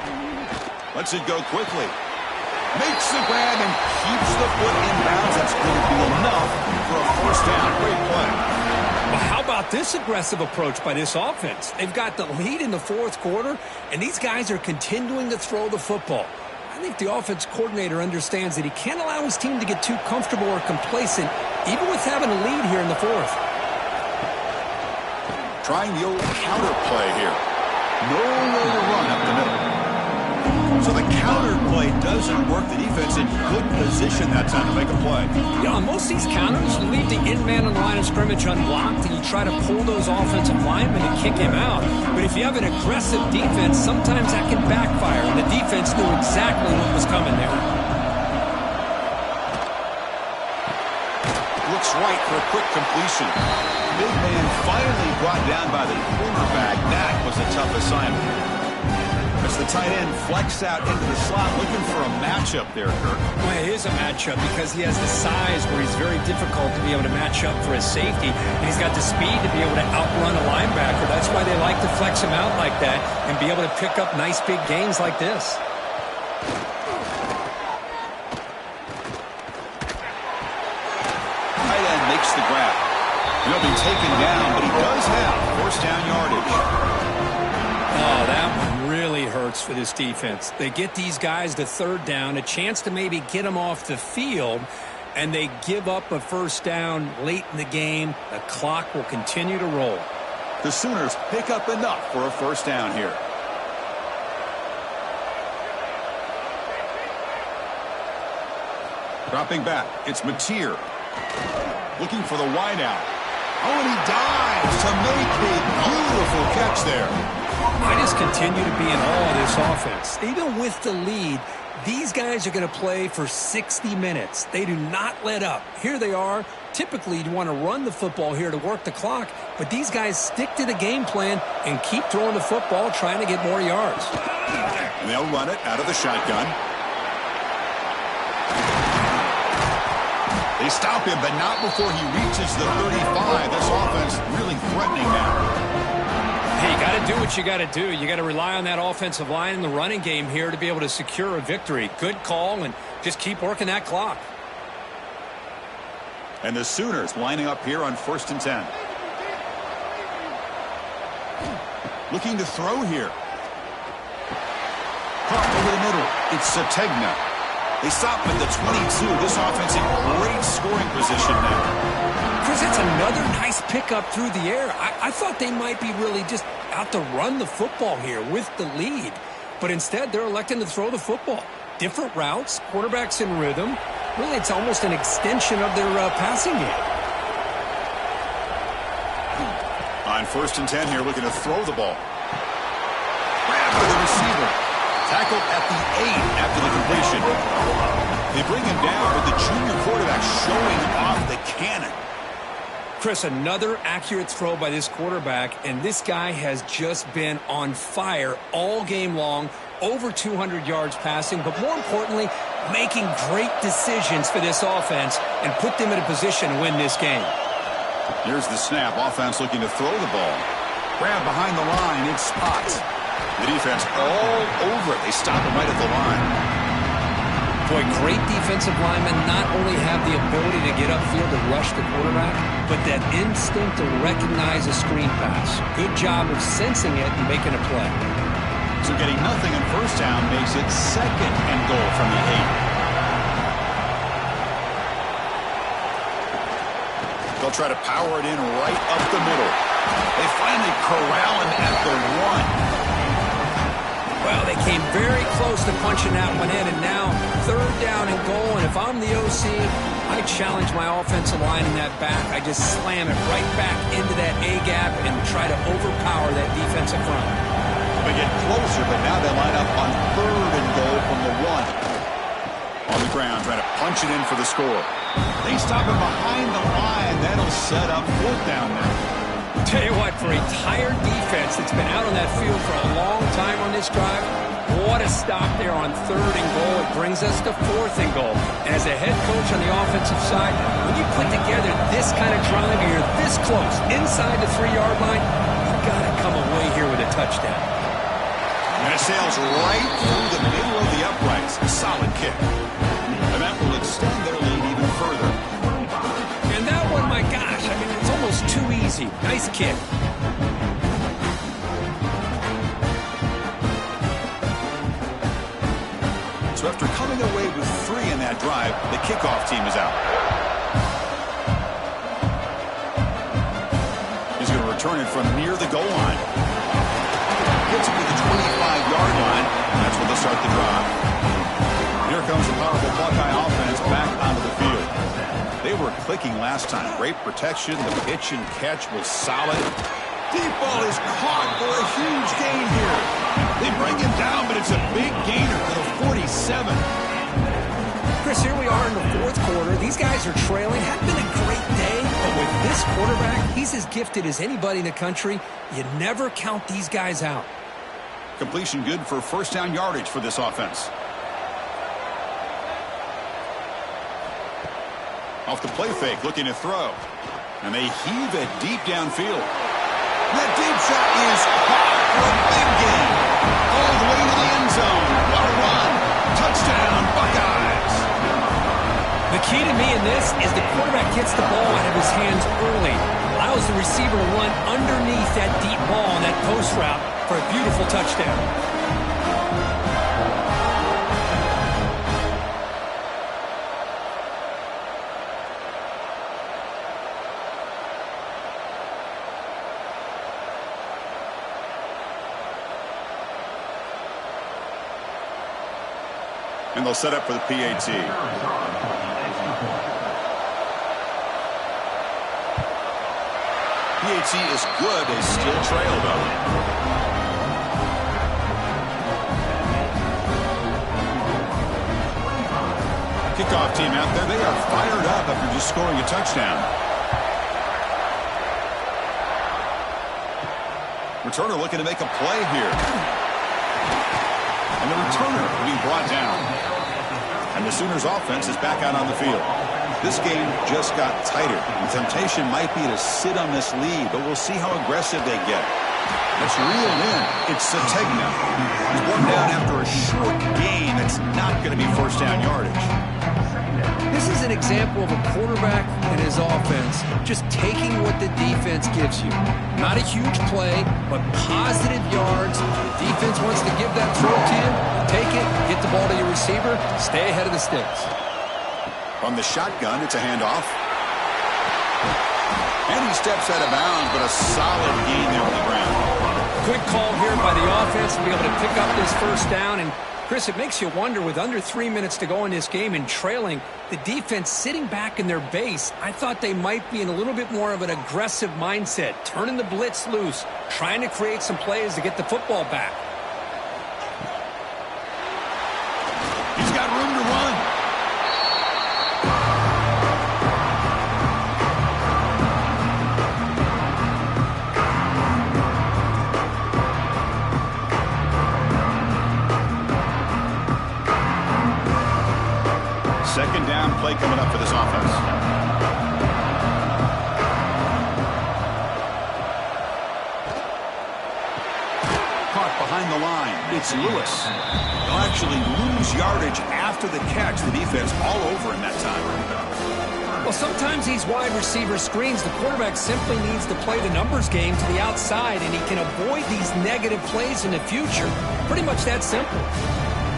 S1: Lets it go quickly. Makes the grab and keeps the foot in bounds. That's going to be enough for a first down. Great play.
S2: Well, how about this aggressive approach by this offense? They've got the lead in the fourth quarter, and these guys are continuing to throw the football. I think the offense coordinator understands that he can't allow his team to get too comfortable or complacent, even with having a lead here in the fourth.
S1: Trying the old counter play here. Nowhere to run up the middle. So the counter play doesn't work. The defense in good position that time to make a play.
S2: You know, on most of these counters, you leave the in man on the line of scrimmage unblocked, and you try to pull those offensive linemen and kick him out. But if you have an aggressive defense, sometimes that can backfire, and the defense knew exactly what was coming there.
S1: Looks right for a quick completion. Big man finally brought down by the cornerback. That was a tough assignment. As the tight end flex out into the slot, looking for a matchup there, Kirk.
S2: Well, it is a matchup because he has the size where he's very difficult to be able to match up for his safety, and he's got the speed to be able to outrun a linebacker. That's why they like to flex him out like that and be able to pick up nice big gains like this.
S1: Tight end makes the grab. He'll be taken down, but he does have first down yardage.
S2: Oh, that one really hurts for this defense. They get these guys to third down, a chance to maybe get them off the field, and they give up a first down late in the game. The clock will continue to roll.
S1: The Sooners pick up enough for a first down here. Dropping back, it's Mateer. Looking for the wideout. Oh, and he dives to make a beautiful catch there.
S2: I just continue to be in awe of this offense. Even with the lead, these guys are going to play for 60 minutes. They do not let up. Here they are. Typically, you want to run the football here to work the clock, but these guys stick to the game plan and keep throwing the football, trying to get more yards.
S1: And they'll run it out of the shotgun. They stop him, but not before he reaches the 35. This offense really threatening now.
S2: Hey, you got to do what you got to do. You got to rely on that offensive line in the running game here to be able to secure a victory. Good call, and just keep working that clock.
S1: And the Sooners lining up here on 1st and 10. Looking to throw here. Caught over the middle. It's Sategna. They stop at the 22. This offense in great scoring position now.
S2: Chris, that's another nice pickup through the air. I thought they might be really just out to run the football here with the lead. But instead, they're electing to throw the football. Different routes, quarterbacks in rhythm. Really, it's almost an extension of their passing game.
S1: On 1st and 10 here, looking to throw the ball. Grab for the receiver. Tackled at the 8 after the completion. They bring him down with the junior quarterback showing off the cannon.
S2: Chris, another accurate throw by this quarterback, and this guy has just been on fire all game long. Over 200 yards passing, but more importantly, making great decisions for this offense and put them in a position to win this game.
S1: Here's the snap. Offense looking to throw the ball. Grab behind the line. It's Spots. The defense all over it. They stop him right at the line.
S2: Boy, great defensive linemen not only have the ability to get upfield and rush the quarterback, but that instinct to recognize a screen pass. Good job of sensing it and making a play.
S1: So getting nothing in first down makes it 2nd and goal from the 8. They'll try to power it in right up the middle. They finally corral him at the 1.
S2: Well, Well, they came very close to punching that one in, and now 3rd down and goal. And if I'm the OC, I challenge my offensive line in that back. I just slam it right back into that A-gap and try to overpower that defensive front.
S1: They get closer, but now they line up on 3rd and goal from the 1. On the ground, trying to punch it in for the score. They stop him behind the line. That'll set up 4th down now.
S2: Tell you what, for a tired defense that's been out on that field for a long time on this drive, what a stop there on 3rd and goal. It brings us to 4th and goal. And as a head coach on the offensive side, when you put together this kind of drive, you're this close, inside the 3-yard line, you got to come away here with a touchdown.
S1: And it sails right through the middle of the uprights. A solid kick. And that will extend their lead even further.
S2: And that one, my gosh, I mean, it's almost too easy. Nice kick.
S1: So after coming away with 3 in that drive, the kickoff team is out. He's going to return it from near the goal line. Gets it to the 25-yard line, and that's where they'll start the drive. Here comes the powerful Buckeye offense back onto the field. They were clicking last time. Great protection. The pitch and catch was solid. Deep ball is caught for a huge gain here. They bring him down, but it's a big gainer to the 47.
S2: Chris, here we are in the 4th quarter. These guys are trailing. Hadn't been a great day, but with this quarterback, he's as gifted as anybody in the country. You never count these guys out.
S1: Completion good for 1st down yardage for this offense. Off the play fake, looking to throw. And they heave it deep downfield. That deep shot is caught for a big gain. All the way to the end zone. What a run. Touchdown, Buckeyes.
S2: The key to me in this is the quarterback gets the ball out of his hands early. Allows the receiver to run underneath that deep ball on that post route for a beautiful touchdown.
S1: And they'll set up for the PAT. PAT is good. They still trail, though. Kickoff team out there. They are fired up after just scoring a touchdown. Returner looking to make a play here. And the returner will be brought down. And the Sooners offense is back out on the field. This game just got tighter. The temptation might be to sit on this lead, but we'll see how aggressive they get. Let's reel in. It's Sategna. He's one down after a short gain. It's not going to be 1st down yardage.
S2: This is an example of a quarterback and his offense just taking what the defense gives you. Not a huge play, but positive yards. The defense wants to give that throw to you. Take it, get the ball to your receiver, stay ahead of the sticks.
S1: From the shotgun, it's a handoff. And he steps out of bounds, but a solid gain there on the ground.
S2: Quick call here by the offense to be able to pick up this 1st down. And Chris, it makes you wonder, with under 3 minutes to go in this game and trailing, the defense sitting back in their base, I thought they might be in a little bit more of an aggressive mindset, turning the blitz loose, trying to create some plays to get the football back.
S1: He's got room to run. Second down play coming up for this offense. Caught behind the line. It's Lewis. They'll actually lose yardage after the catch. The defense all over in that time.
S2: Well, sometimes these wide receiver screens, the quarterback simply needs to play the numbers game to the outside, and he can avoid these negative plays in the future. Pretty much that simple.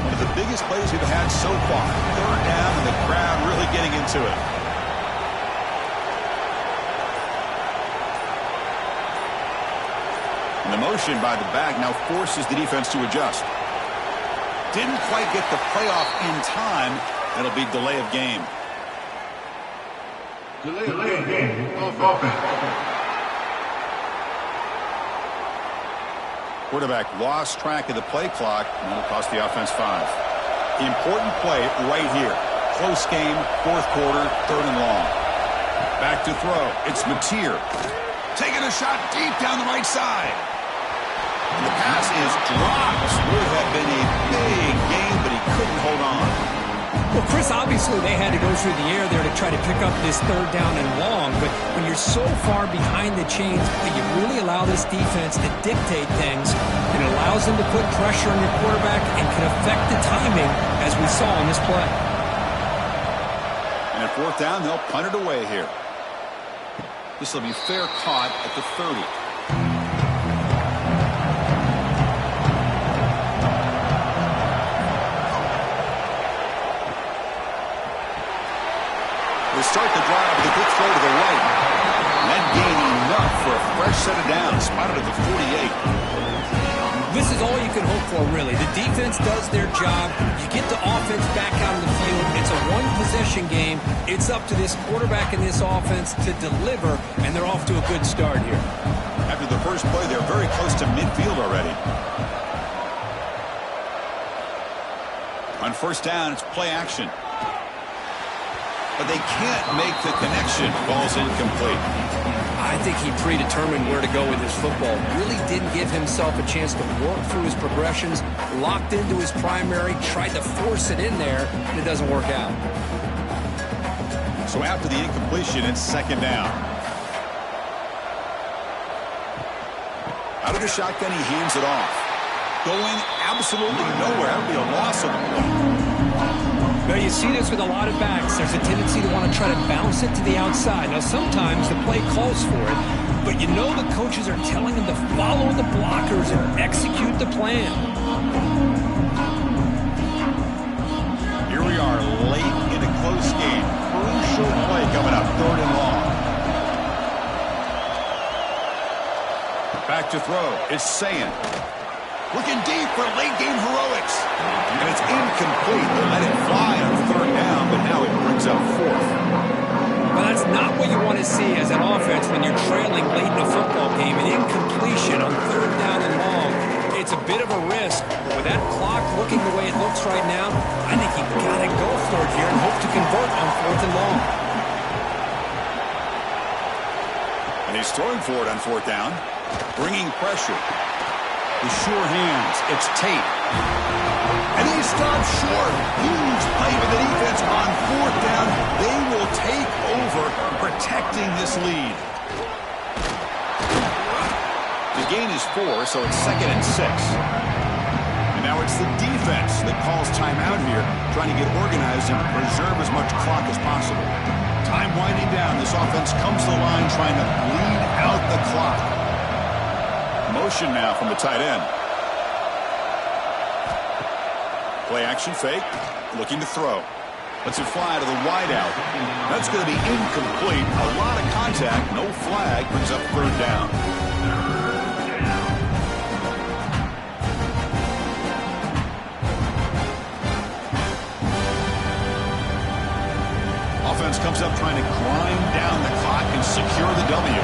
S1: One of the biggest plays we've had so far. 3rd down, and the crowd really getting into it. And the motion by the back now forces the defense to adjust. Didn't quite get the playoff in time. It'll be delay of game.
S4: Delay of game. Offense.
S1: Quarterback lost track of the play clock, and that'll cost the offense 5. Important play right here. Close game, fourth quarter, 3rd and long. Back to throw. It's Mateer. Taking a shot deep down the right side. And the pass is dropped. Would have been a big game, but he couldn't hold on.
S2: Well, Chris, obviously they had to go through the air there to try to pick up this 3rd down and long, but when you're so far behind the chains, you really allow this defense to dictate things, and it allows them to put pressure on your quarterback and can affect the timing, as we saw on this play.
S1: And at 4th down, they'll punt it away here. This will be fair caught at the 30. They start the drive with a good throw to the right. And that gain enough for a fresh set of downs, spotted at the 48.
S2: This is all you can hope for, really. The defense does their job. You get the offense back out on the field. It's a one-possession game. It's up to this quarterback and this offense to deliver, and they're off to a good start here.
S1: After the first play, they're very close to midfield already. On 1st down, it's play action. But they can't make the connection. Ball's incomplete.
S2: I think he predetermined where to go with his football. Really didn't give himself a chance to work through his progressions. Locked into his primary, tried to force it in there, and it doesn't work out.
S1: So after the incompletion, it's 2nd down. Out of the shotgun, he hands it off. Going absolutely nowhere. That would be a loss of the play.
S2: Now, you see this with a lot of backs. There's a tendency to want to try to bounce it to the outside. Now, sometimes the play calls for it, but you know the coaches are telling them to follow the blockers and execute the plan.
S1: Here we are late in a close game. Crucial play coming up, 3rd and long. Back to throw. It's Sayan. Looking deep for late-game heroics. And it's incomplete. They let it fly on 3rd down, but now it brings up 4th.
S2: Well, that's not what you want to see as an offense when you're trailing late in a football game. An incompletion on 3rd down and long. It's a bit of a risk, but with that clock looking the way it looks right now, I think you've got to go for it here and hope to convert on 4th and long.
S1: And he's throwing for it on 4th down, bringing pressure. The sure hands. It's Tate. And he stops short. Huge play for the defense on 4th down. They will take over, protecting this lead. The gain is 4, so it's 2nd and 6. And now it's the defense that calls timeout here, trying to get organized and preserve as much clock as possible. Time winding down. This offense comes to the line trying to bleed out the clock. Motion now from the tight end. Play action fake. Looking to throw. Lets it fly to the wideout. That's going to be incomplete. A lot of contact. No flag. Brings up 3rd down. Offense comes up trying to grind down the clock and secure the W.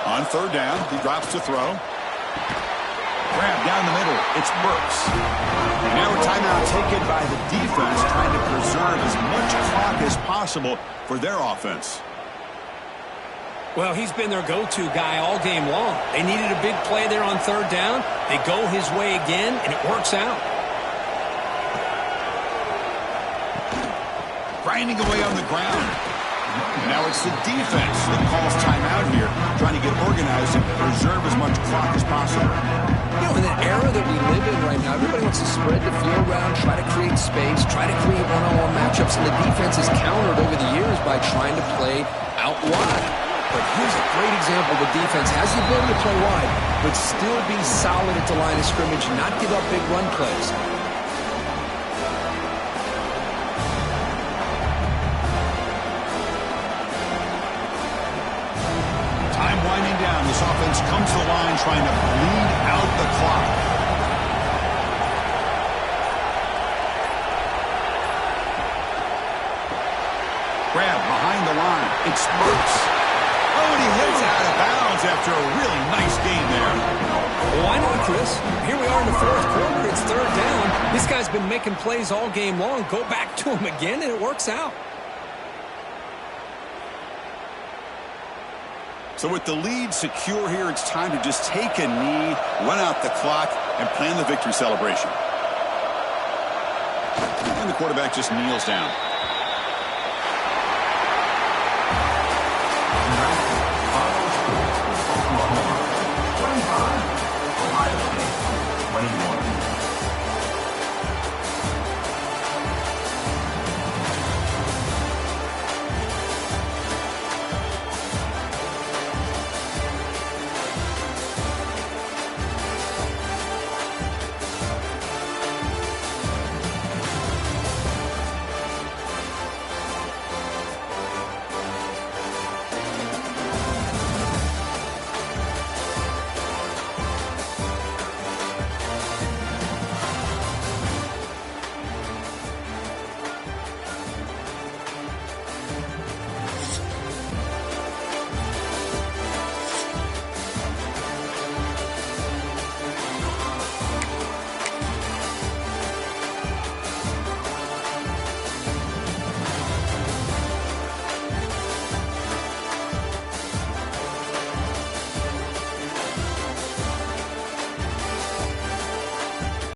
S1: On 3rd down, he drops to throw. Grab down the middle. It's Burks. And now a timeout taken by the defense, trying to preserve as much clock as possible for their offense.
S2: Well, he's been their go-to guy all game long. They needed a big play there on 3rd down. They go his way again, and it works out.
S1: Grinding away on the ground. And now it's the defense that calls timeout here, trying to get organized and preserve as much clock as possible.
S2: You know, in the era that we live in right now, everybody wants to spread the field around, try to create space, try to create one-on-one matchups, and the defense is countered over the years by trying to play out wide. But here's a great example. The defense has the ability to play wide, but still be solid at the line of scrimmage, not give up big run plays.
S1: Time winding down. This offense comes to the line trying to bleed out out the clock. Grab behind the line. It spurts. Oh, and he heads out of bounds after a really nice game there.
S2: Why not, Chris? Here we are in the fourth quarter. It's third down. This guy's been making plays all game long. Go back to him again, and it works out.
S1: So with the lead secure here, it's time to just take a knee, run out the clock, and plan the victory celebration. And the quarterback just kneels down.